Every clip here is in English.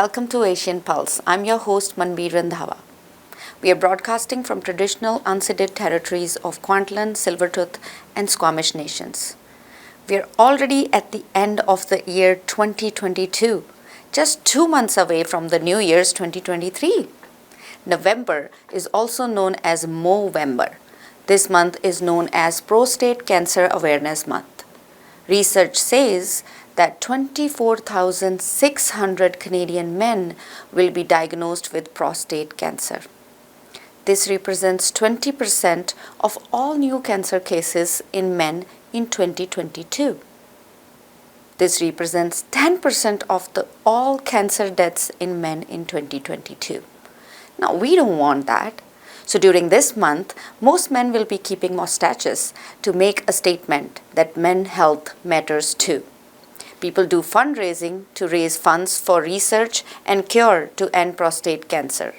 welcome to Asian Pulse. I'm your host Manbir Randhawa. We are broadcasting from traditional unceded territories of Kwantlen, Silvertooth, and Squamish nations. We are already at the end of the year 2022, just 2 months away from the New Year's 2023. November is also known as Movember. This month is known as Prostate Cancer Awareness Month. Research says that 24,600 Canadian men will be diagnosed with prostate cancer. This represents 20% of all new cancer cases in men in 2022. This represents 10% of all cancer deaths in men in 2022. Now, we don't want that. So during this month, most men will be keeping mustaches to make a statement that men's health matters too. People do fundraising to raise funds for research and cure to end prostate cancer.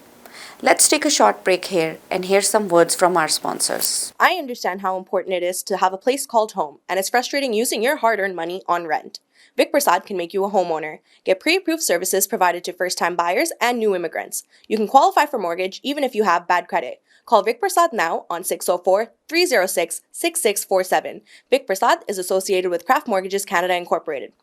Let's take a short break here and hear some words from our sponsors. I understand how important it is to have a place called home, and it's frustrating using your hard-earned money on rent. Vic Prasad can make you a homeowner. Get pre-approved services provided to first-time buyers and new immigrants. You can qualify for mortgage even if you have bad credit. Call Vic Prasad now on 604-306-6647. Vic Prasad is associated with Craft Mortgages Canada Incorporated.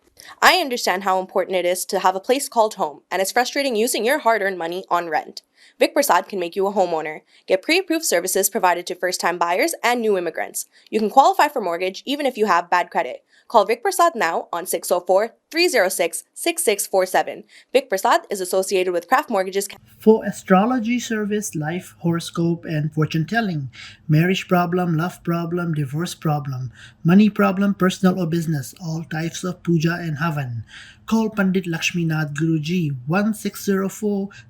I understand how important it is to have a place called home, and it's frustrating using your hard-earned money on rent. Vic Prasad can make you a homeowner. Get pre-approved services provided to first-time buyers and new immigrants. You can qualify for mortgage even if you have bad credit. Call Vic Prasad now on 604-306-6647. Vic Prasad is associated with Craft Mortgages. For astrology service, life horoscope, and fortune telling, marriage problem, love problem, divorce problem, money problem, personal or business, all types of puja and havan. Call Pandit Lakshminath Guruji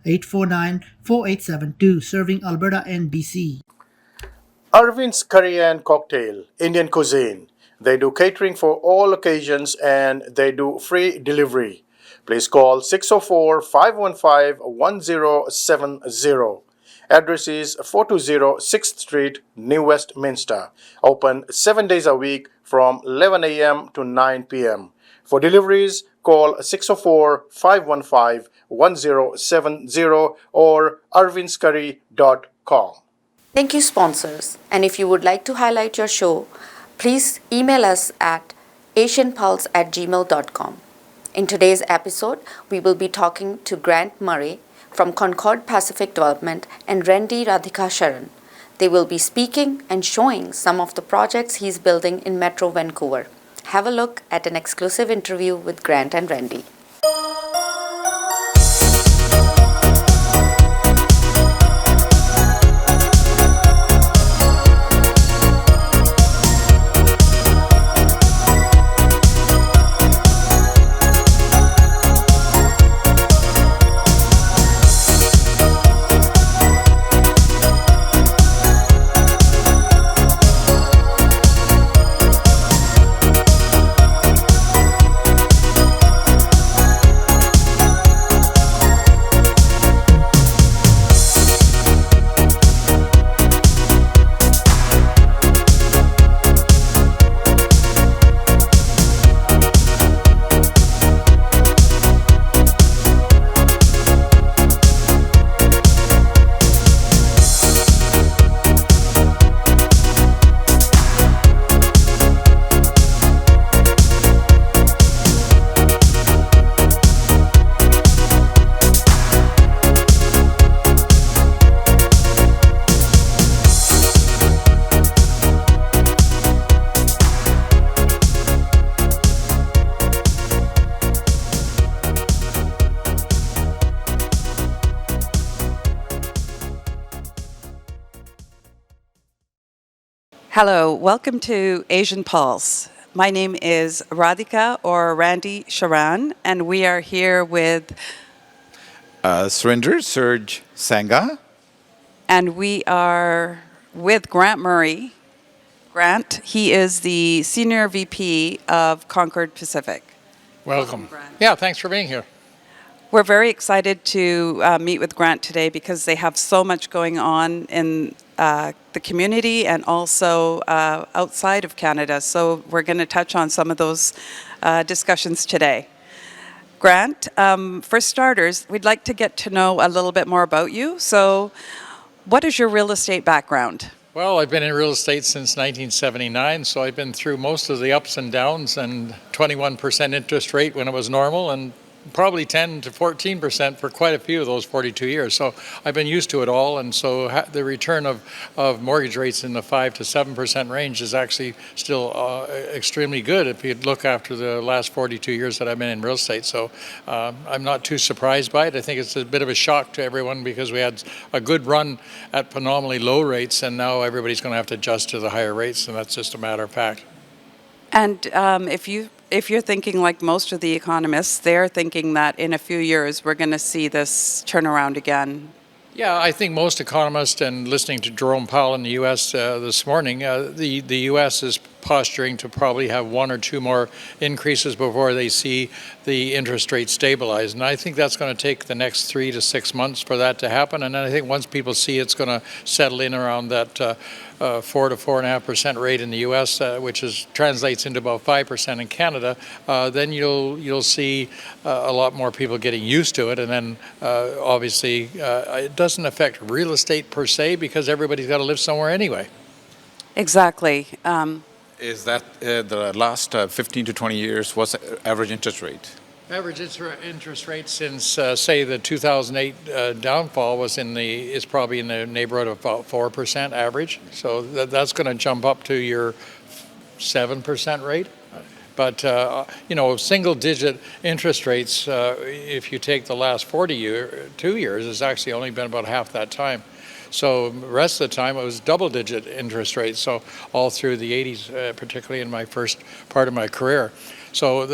1604-849-4872, serving Alberta and BC. Arvind's Curry and Cocktail, Indian cuisine. They do catering for all occasions and they do free delivery. Please call 604-515-1070. Address is 420 6th Street, New Westminster. Open 7 days a week from 11 a.m. to 9 p.m. For deliveries, call 604-515-1070 or arvindscurry.com. Thank you, sponsors. And if you would like to highlight your show, please email us at asianpulse@gmail.com. In today's episode, we will be talking to Grant Murray from Concord Pacific Development and Randy Radhika Sharan. They will be speaking and showing some of the projects he's building in Metro Vancouver. Have a look at an exclusive interview with Grant and Randy. Hello, welcome to Asian Pulse. My name is Radhika or Randy Sharan, and we are here with Surinder Surge Sangha. And we are with Grant Murray. Grant, he is the Senior VP of Concord Pacific. Welcome. Grant. Yeah, thanks for being here. We're very excited to meet with Grant today because they have so much going on in the community and also outside of Canada. So we're going to touch on some of those discussions today. Grant, for starters, we'd like to get to know a little bit more about you. So, what is your real estate background? Well, I've been in real estate since 1979, so I've been through most of the ups and downs and 21% interest rate when it was normal and probably 10 to 14% for quite a few of those 42 years. So I've been used to it all, and so the return of mortgage rates in the 5 to 7% range is actually still extremely good if you look after the last 42 years that I've been in real estate. So I'm not too surprised by it. I think it's a bit of a shock to everyone because we had a good run at phenomenally low rates, and now everybody's going to have to adjust to the higher rates, and that's just a matter of fact. And if you're thinking like most of the economists, they're thinking that in a few years we're going to see this turn around again. Yeah, I think most economists, and listening to Jerome Powell in the U.S. This morning, the U.S. is posturing to probably have one or two more increases before they see the interest rate stabilize. And I think that's going to take the next 3 to 6 months for that to happen. And then I think once people see it's going to settle in around that 4 to 4.5% rate in the U.S., which translates into about 5% in Canada, then you'll see a lot more people getting used to it. And then obviously it doesn't affect real estate per se because everybody's got to live somewhere anyway. Exactly. Is that the last 15 to 20 years, what's the average interest rate? Average interest rate since, say, the 2008 downfall is probably in the neighborhood of about 4% average. So that's going to jump up to your 7% rate. But, single-digit interest rates, if you take the last 2 years, has actually only been about half that time. So the rest of the time, it was double-digit interest rates, so all through the 80s, particularly in my first part of my career. So,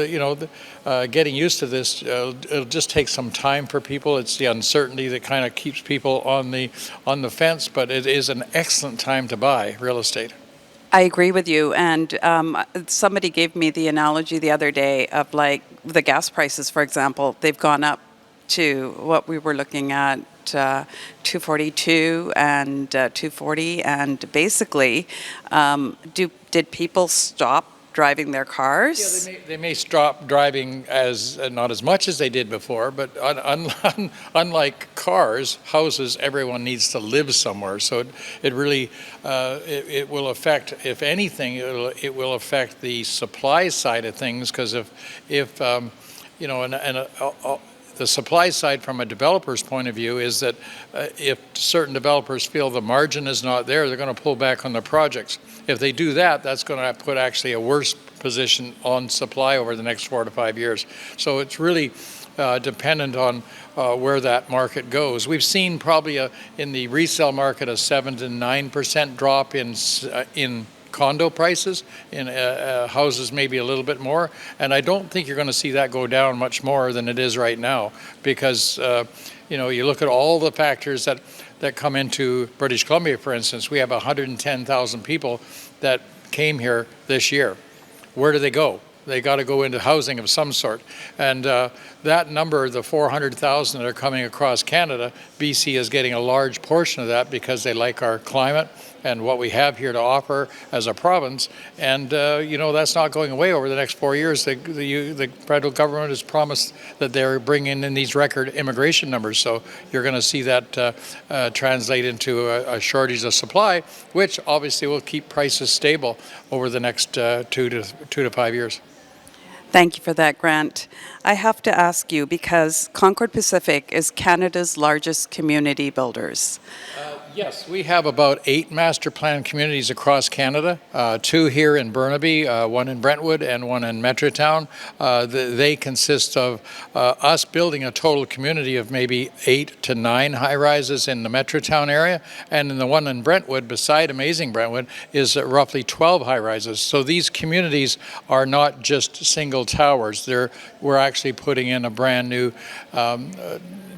getting used to this, it'll just take some time for people. It's the uncertainty that kind of keeps people on the fence, but it is an excellent time to buy real estate. I agree with you. And somebody gave me the analogy the other day of like the gas prices, for example. They've gone up to what we were looking at, 242 and 240. And basically, did people stop driving their cars? Yeah, they may stop driving not as much as they did before, but unlike cars, houses, everyone needs to live somewhere. So it really it will affect, if anything, it will affect the supply side of things because if the supply side from a developer's point of view is that if certain developers feel the margin is not there, they're going to pull back on their projects. If they do that, that's going to put actually a worse position on supply over the next 4 to 5 years. So it's really dependent on where that market goes. We've seen probably in the resale market a 7 to 9% drop in condo prices, in houses maybe a little bit more, and I don't think you're going to see that go down much more than it is right now because you look at all the factors that come into British Columbia, for instance. We have 110,000 people that came here this year. Where do they go? They got to go into housing of some sort. And that number, the 400,000 that are coming across Canada, BC is getting a large portion of that because they like our climate and what we have here to offer as a province. And, that's not going away over the next 4 years. The federal government has promised that they're bringing in these record immigration numbers. So you're going to see that translate into a shortage of supply, which obviously will keep prices stable over the next 2 to 5 years. Thank you for that, Grant. I have to ask you, because Concord Pacific is Canada's largest community builders. Yes, we have about 8 master plan communities across Canada, 2 here in Burnaby, 1 in Brentwood, and 1 in Metrotown. They consist of us building a total community of maybe 8 to 9 high-rises in the Metrotown area, and in the one in Brentwood, beside Amazing Brentwood, is roughly 12 high-rises. So these communities are not just single towers. We're actually putting in a brand new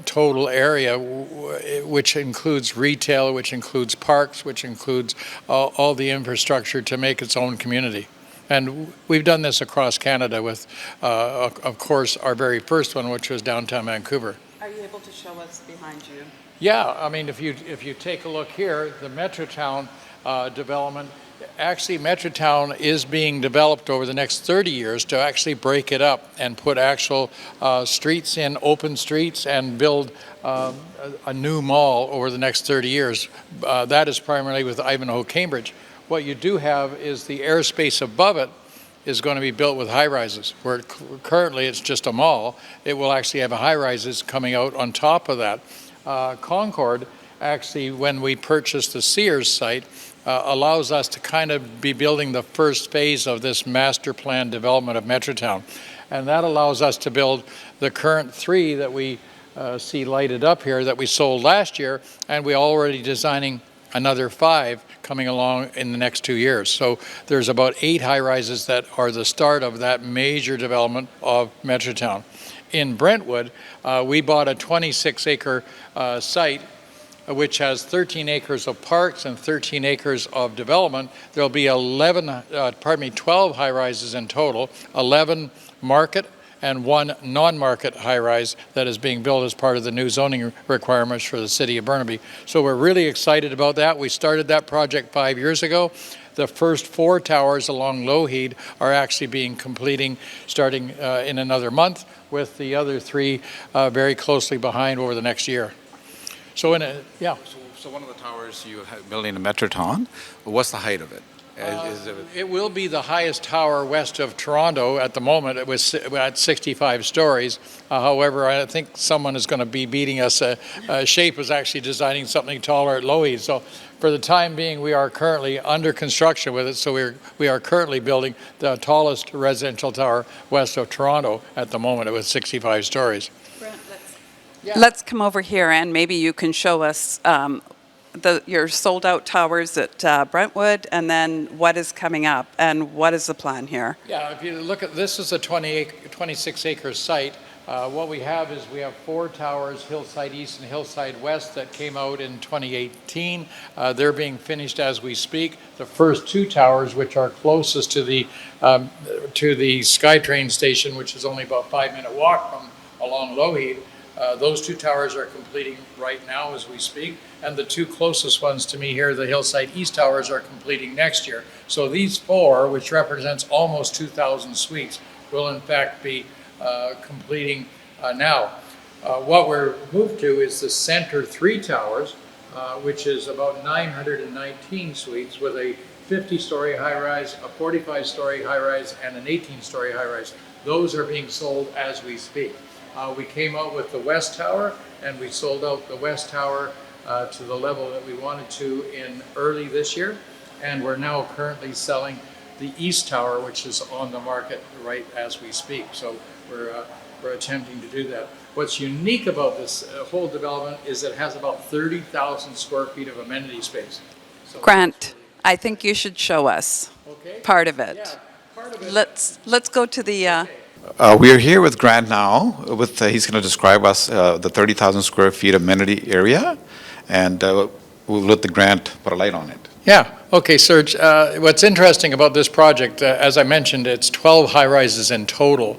total area, which includes retail, which includes parks, which includes all the infrastructure to make its own community. And we've done this across Canada with, of course, our very first one, which was downtown Vancouver. Are you able to show us behind you? Yeah, I mean, if you take a look here, the Metrotown development. Actually, Metrotown is being developed over the next 30 years to actually break it up and put actual streets in, open streets, and build a new mall over the next 30 years. That is primarily with Ivanhoe Cambridge. What you do have is the airspace above it is going to be built with high-rises, where currently it's just a mall. It will actually have high-rises coming out on top of that. Concord, actually, when we purchased the Sears site, allows us to kind of be building the first phase of this master plan development of Metrotown. And that allows us to build the current 3 that we see lighted up here that we sold last year, and we're already designing another 5 coming along in the next 2 years. So there's about 8 high-rises that are the start of that major development of Metrotown. In Brentwood, we bought a 26-acre site which has 13 acres of parks and 13 acres of development. There'll be 12 high-rises in total, 11 market and 1 non-market high-rise that is being built as part of the new zoning requirements for the city of Burnaby. So we're really excited about that. We started that project 5 years ago. The first 4 towers along Lougheed are actually completing starting in another month, with the other 3 very closely behind over the next year. So So one of the towers you have building in Metrotown, what's the height of it? It will be the highest tower west of Toronto at the moment. It was at 65 stories. However, I think someone is going to be beating us. Shape is actually designing something taller at Lougheed. So for the time being, we are currently under construction with it. So we are currently building the tallest residential tower west of Toronto at the moment. It was 65 stories. Let's come over here and maybe you can show us your sold out towers at Brentwood, and then what is coming up and what is the plan here? Yeah, if you look at this, is a 26-acre site. What we have is we have 4 towers, Hillside East and Hillside West, that came out in 2018. They're being finished as we speak. The first 2 towers, which are closest to the SkyTrain station, which is only about a 5-minute walk from along Lougheed, those 2 towers are completing right now as we speak, and the 2 closest ones to me here, the Hillside East towers, are completing next year. So these 4, which represents almost 2,000 suites, will in fact be completing now. What we're moved to is the center 3 towers, which is about 919 suites with a 50-story high-rise, a 45-story high-rise, and an 18-story high-rise. Those are being sold as we speak. We came out with the West Tower, and we sold out the West Tower to the level that we wanted to in early this year. And we're now currently selling the East Tower, which is on the market right as we speak. So we're attempting to do that. What's unique about this whole development is it has about 30,000 square feet of amenity space. So Grant, I think you should show us part of it. Yeah, part of it. Let's go to the... We are here with Grant now. He's going to describe us the 30,000 square feet amenity area, and we'll let the Grant put a light on it. Yeah, okay, Serge. What's interesting about this project, as I mentioned, it's 12 high-rises in total.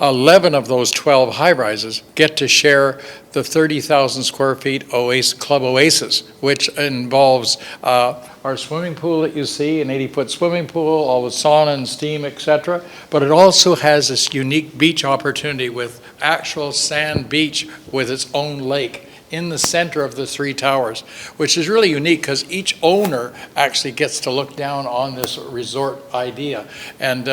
11 of those 12 high-rises get to share the 30,000 square feet Club Oasis, which involves our swimming pool that you see, an 80-foot swimming pool, all the sauna and steam, etc. But it also has this unique beach opportunity with actual sand beach with its own lake in the center of the 3 towers, which is really unique because each owner actually gets to look down on this resort idea. And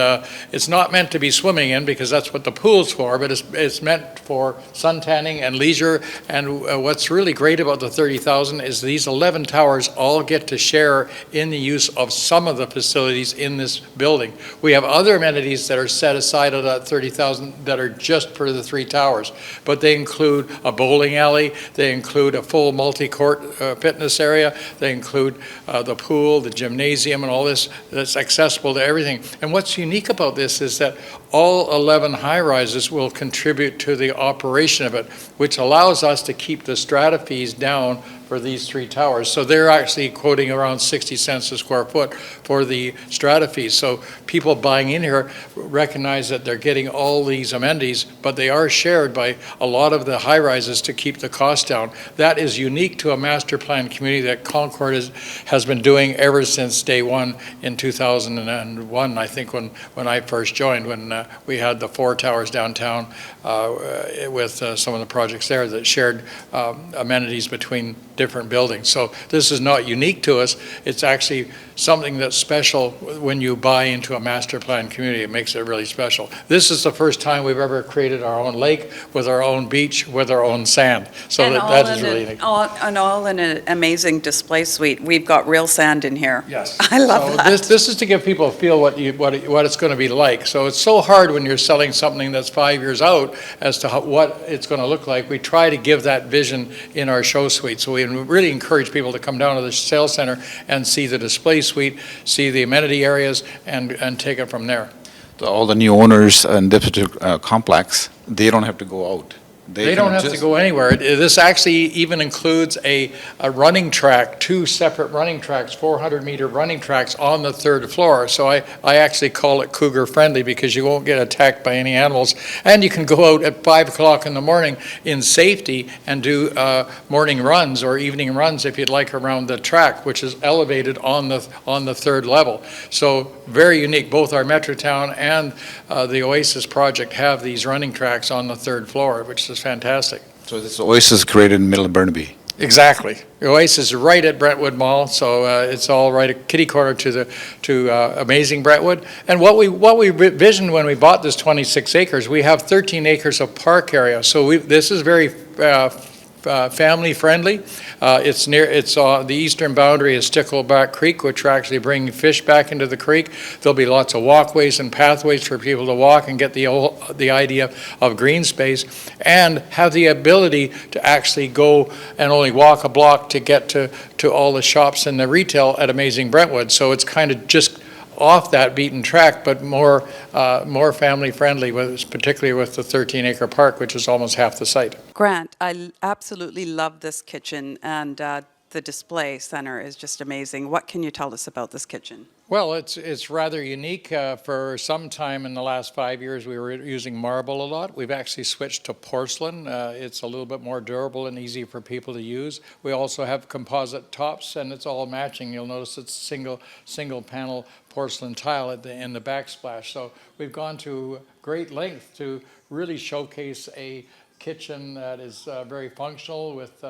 it's not meant to be swimming in because that's what the pool's for, but it's meant for suntanning and leisure. And what's really great about the 30,000 is these 11 towers all get to share in the use of some of the facilities in this building. We have other amenities that are set aside of that 30,000 that are just for the 3 towers, but they include a bowling alley, they include a full multi-court fitness area. They include the pool, the gymnasium, and all this that's accessible to everything. And what's unique about this is that all 11 high-rises will contribute to the operation of it, which allows us to keep the strata fees down for these 3 towers. So they're actually quoting around 60 cents a square foot for the strata fees. So people buying in here recognize that they're getting all these amenities, but they are shared by a lot of the high-rises to keep the cost down. That is unique to a master plan community that Concord has been doing ever since day one in 2001, I think, when I first joined, when we had the 4 towers downtown with some of the projects there that shared amenities between different buildings. So this is not unique to us. It's actually something that's special when you buy into a master plan community. It makes it really special. This is the first time we've ever created our own lake with our own beach with our own sand. So And that is really unique. all in an amazing display suite. We've got real sand in here. Yes. I love So that. This is to give people a feel what it's going to be like. So it's so hard when you're selling something that's 5 years out as to what it's going to look like. We try to give that vision in our show suite. So we really encourage people to come down to the sales center and see the display suite, see the amenity areas, and take it from there. All the new owners in this particular complex, they don't have to go out. They don't have to go anywhere. This actually even includes a running track, 2 separate running tracks, 400-meter running tracks on the 3rd floor. So I actually call it cougar friendly because you won't get attacked by any animals. And you can go out at 5 o'clock in the morning in safety and do morning runs or evening runs if you'd like around the track, which is elevated on the 3rd level. So very unique. Both our Metrotown and the Oasis project have these running tracks on the 3rd floor, which is fantastic. So this Oasis created in the middle of Burnaby. Exactly. The Oasis is right at Brentwood Mall, so it's all right at kitty corner to amazing Brentwood. And what we visioned when we bought this 26 acres, we have 13 acres of park area. So this is very family friendly. The eastern boundary is Stickleback Creek, which are actually bringing fish back into the creek. There'll be lots of walkways and pathways for people to walk and get the idea of green space, and have the ability to actually go and only walk a block to get to all the shops and the retail at Amazing Brentwood. So it's kind of just off that beaten track, but more family friendly, particularly with the 13-acre park, which is almost half the site. Grant, I absolutely love this kitchen, and the display center is just amazing. What can you tell us about this kitchen? Well, it's rather unique. For some time in the last 5 years, we were using marble a lot. We've actually switched to porcelain. It's a little bit more durable and easy for people to use. We also have composite tops, and it's all matching. You'll notice it's single panel porcelain tile in the backsplash. So we've gone to great length to really showcase a kitchen that is very functional with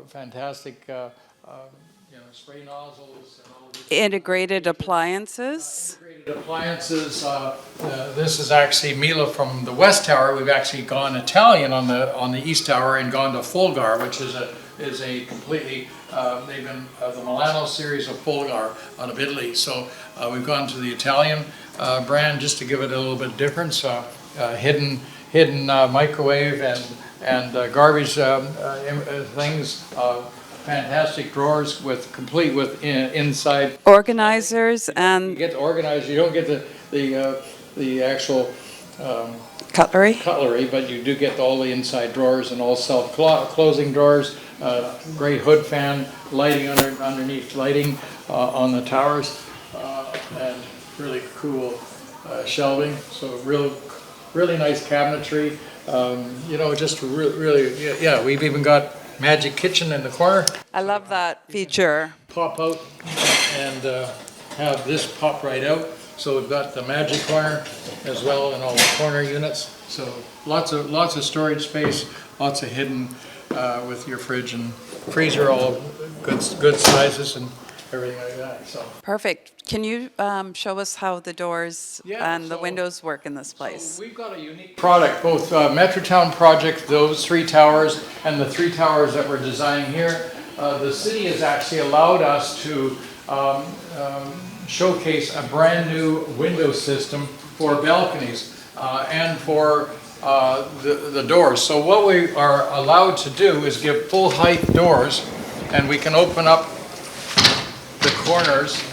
fantastic spray nozzles and all this. Integrated appliances. Integrated appliances. This is actually Mila from the West Tower. We've actually gone Italian on the East Tower and gone to Fulgar, which is a completely. They've been the Milano series of Fulgar out of Italy. So we've gone to the Italian brand just to give it a little bit of difference. Hidden microwave and garbage things. Fantastic drawers complete with inside Organizers You and get the organizer. You don't get the actual cutlery. but you do get all the inside drawers and all self-closing drawers. Great hood fan, lighting underneath lighting on the towers, and really cool shelving. So really nice cabinetry. Just really, yeah. We've even got magic kitchen in the corner. I love that feature. Pop out and have this pop right out. So we've got the magic corner as well in all the corner units. So lots of storage space, lots of hidden with your fridge and freezer, all good sizes and everything like that. So Perfect. Can you show us how the doors and the windows work in this place? So we've got a unique product, both Metrotown project, those 3 towers, and the 3 towers that we're designing here. The city has actually allowed us to showcase a brand new window system for balconies and for the doors. So what we are allowed to do is give full height doors, and we can open up the corners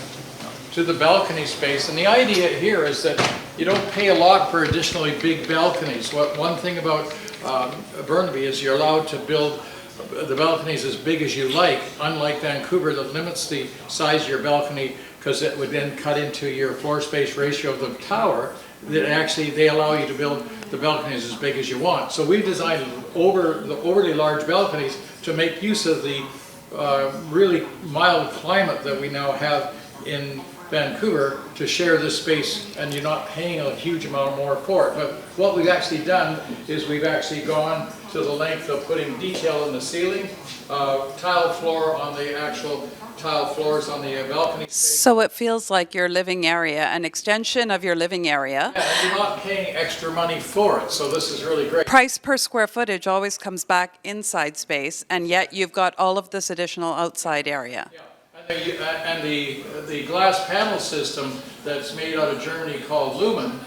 to the balcony space. And the idea here is that you don't pay a lot for additionally big balconies. One thing about Burnaby is you're allowed to build the balconies as big as you like, unlike Vancouver that limits the size of your balcony because it would then cut into your floor space ratio of the tower, that actually they allow you to build the balconies as big as you want. So we've designed the overly large balconies to make use of the really mild climate that we now have in Vancouver to share this space, and you're not paying a huge amount more for it. But what we've actually done is we've actually gone to the length of putting detail in the ceiling, tile floor on the actual tile floors on the balcony. So it feels like your living area, an extension of your living area. And you're not paying extra money for it, so this is really great. Price per square footage always comes back inside space, and yet you've got all of this additional outside area. Yeah. And the glass panel system that's made out of Germany called Lumen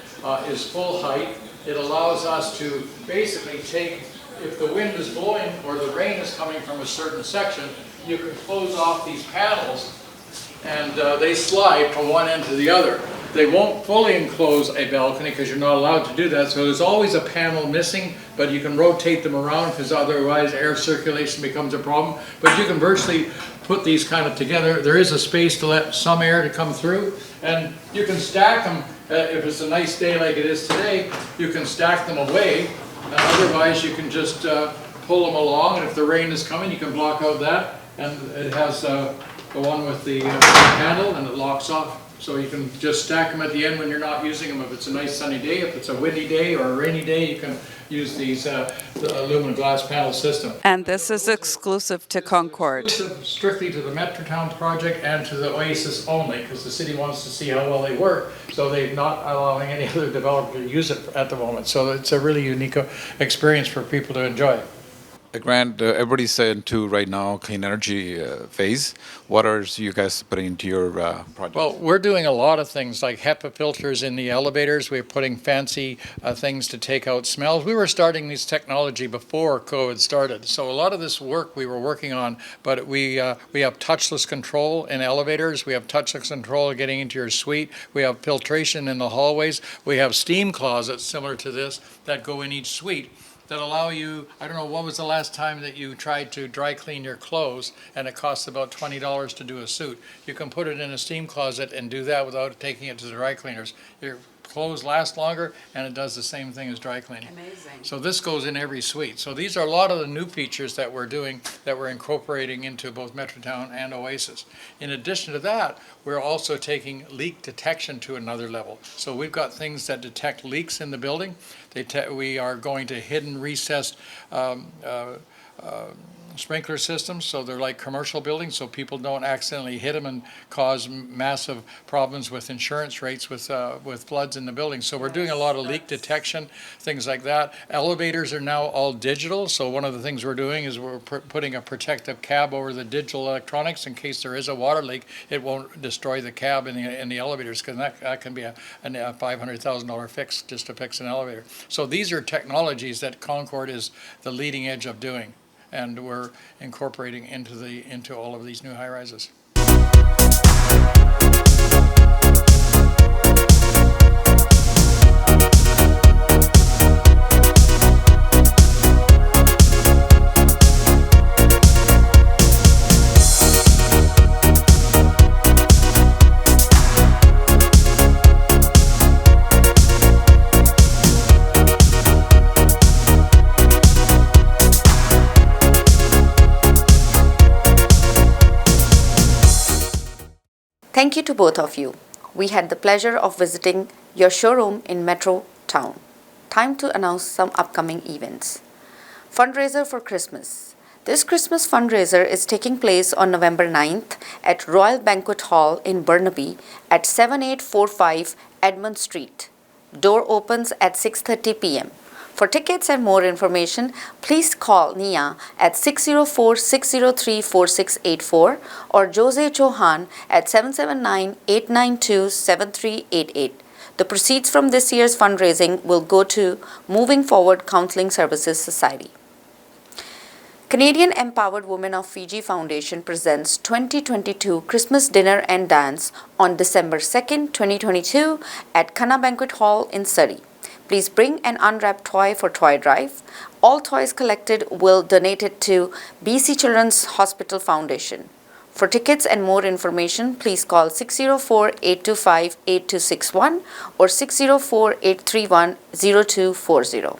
is full height. It allows us to basically take, if the wind is blowing or the rain is coming from a certain section, you can close off these panels and they slide from one end to the other. They won't fully enclose a balcony because you're not allowed to do that, so there's always a panel missing, but you can rotate them around because otherwise air circulation becomes a problem. But you can virtually put these kind of together. There is a space to let some air to come through, and you can stack them. If it's a nice day like it is today, you can stack them away, and otherwise you can just pull them along, and if the rain is coming, you can block out that, and it has the one with the handle, and it locks off. So you can just stack them at the end when you're not using them. If it's a nice sunny day, if it's a windy day or a rainy day, you can use these the aluminum glass panel system. And this is exclusive to Concord. Exclusive strictly to the Metrotown project and to the Oasis only, because the city wants to see how well they work, so they're not allowing any other developer to use it at the moment. So it's a really unique experience for people to enjoy. Grant, everybody's into right now clean energy phase. What are you guys putting into your project? Well, we're doing a lot of things like HEPA filters in the elevators. We're putting fancy things to take out smells. We were starting this technology before COVID started. So a lot of this work we were working on, but we have touchless control in elevators. We have touchless control getting into your suite. We have filtration in the hallways. We have steam closets similar to this that go in each suite, that allow you, I don't know, what was the last time that you tried to dry clean your clothes and it costs about $20 to do a suit? You can put it in a steam closet and do that without taking it to the dry cleaners. Your clothes last longer and it does the same thing as dry cleaning. Amazing. So this goes in every suite. So these are a lot of the new features that we're doing, that we're incorporating into both Metrotown and Oasis. In addition to that, we're also taking leak detection to another level. So we've got things that detect leaks in the building. We are going to hidden recessed sprinkler systems, so they're like commercial buildings, so people don't accidentally hit them and cause massive problems with insurance rates with floods in the building. So we're doing a lot of leak detection, things like that. Elevators are now all digital, so one of the things we're doing is we're putting a protective cab over the digital electronics in case there is a water leak. It won't destroy the cab in the elevators, because that can be a $500,000 fix just to fix an elevator. So these are technologies that Concord is the leading edge of doing, and we're incorporating into all of these new high rises. Thank you to both of you. We had the pleasure of visiting your showroom in Metrotown. Time to announce some upcoming events. Fundraiser for Christmas. This Christmas fundraiser is taking place on November 9th at Royal Banquet Hall in Burnaby at 7845 Edmund Street. Door opens at 6:30 p.m. For tickets and more information, please call Nia at 604-603-4684 or Jose Chauhan at 779-892-7388. The proceeds from this year's fundraising will go to Moving Forward Counseling Services Society. Canadian Empowered Women of Fiji Foundation presents 2022 Christmas Dinner and Dance on December 2nd, 2022 at Kana Banquet Hall in Surrey. Please bring an unwrapped toy for toy drive. All toys collected will donated to BC Children's Hospital Foundation. For tickets and more information, please call 604-825-8261 or 604-831-0240.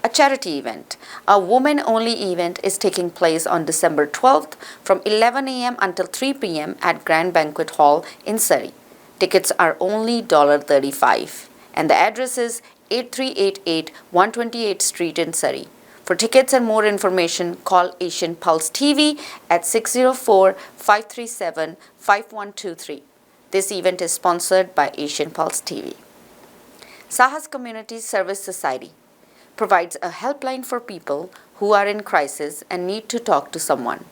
A charity event. A women-only event is taking place on December 12th from 11 a.m. until 3 p.m. at Grand Banquet Hall in Surrey. Tickets are only $35 and the address is 8388 128th Street in Surrey. For tickets and more information, call Asian Pulse TV at 604-537-5123. This event is sponsored by Asian Pulse TV. Sahas Community Service Society provides a helpline for people who are in crisis and need to talk to someone.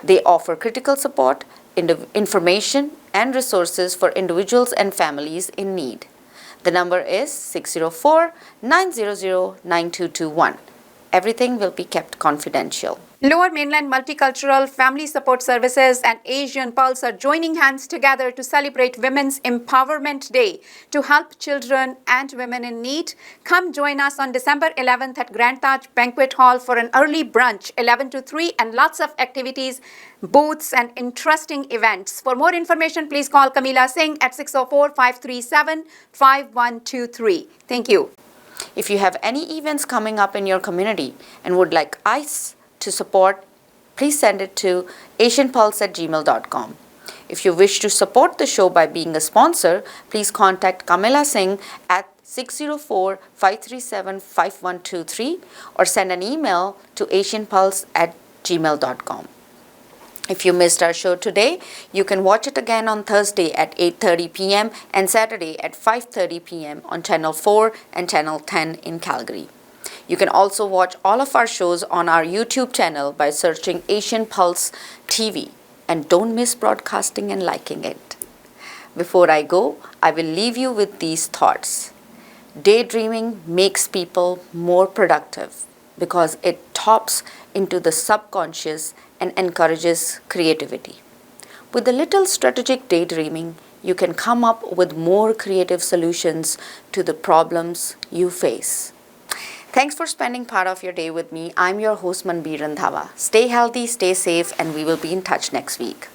They offer critical support, information, and resources for individuals and families in need. The number is 604-900-9221. Everything will be kept confidential. Lower Mainland Multicultural Family Support Services and Asian Pulse are joining hands together to celebrate Women's Empowerment Day to help children and women in need. Come join us on December 11th at Grand Taj Banquet Hall for an early brunch, 11 to 3, and lots of activities, booths, and interesting events. For more information, please call Kamila Singh at 604-537-5123. Thank you. If you have any events coming up in your community and would like ICE to support, please send it to asianpulse@gmail.com. If you wish to support the show by being a sponsor, please contact Kamila Singh at 604-537-5123 or send an email to asianpulse@gmail.com. If you missed our show today, you can watch it again on Thursday at 8:30 p.m. and Saturday at 5:30 p.m. on Channel 4 and Channel 10 in Calgary. You can also watch all of our shows on our YouTube channel by searching Asian Pulse TV. And don't miss broadcasting and liking it. Before I go, I will leave you with these thoughts. Daydreaming makes people more productive because it taps into the subconscious and encourages creativity. With a little strategic daydreaming, you can come up with more creative solutions to the problems you face. Thanks for spending part of your day with me. I'm your host Manbir Randhawa. Stay healthy, stay safe, and we will be in touch next week.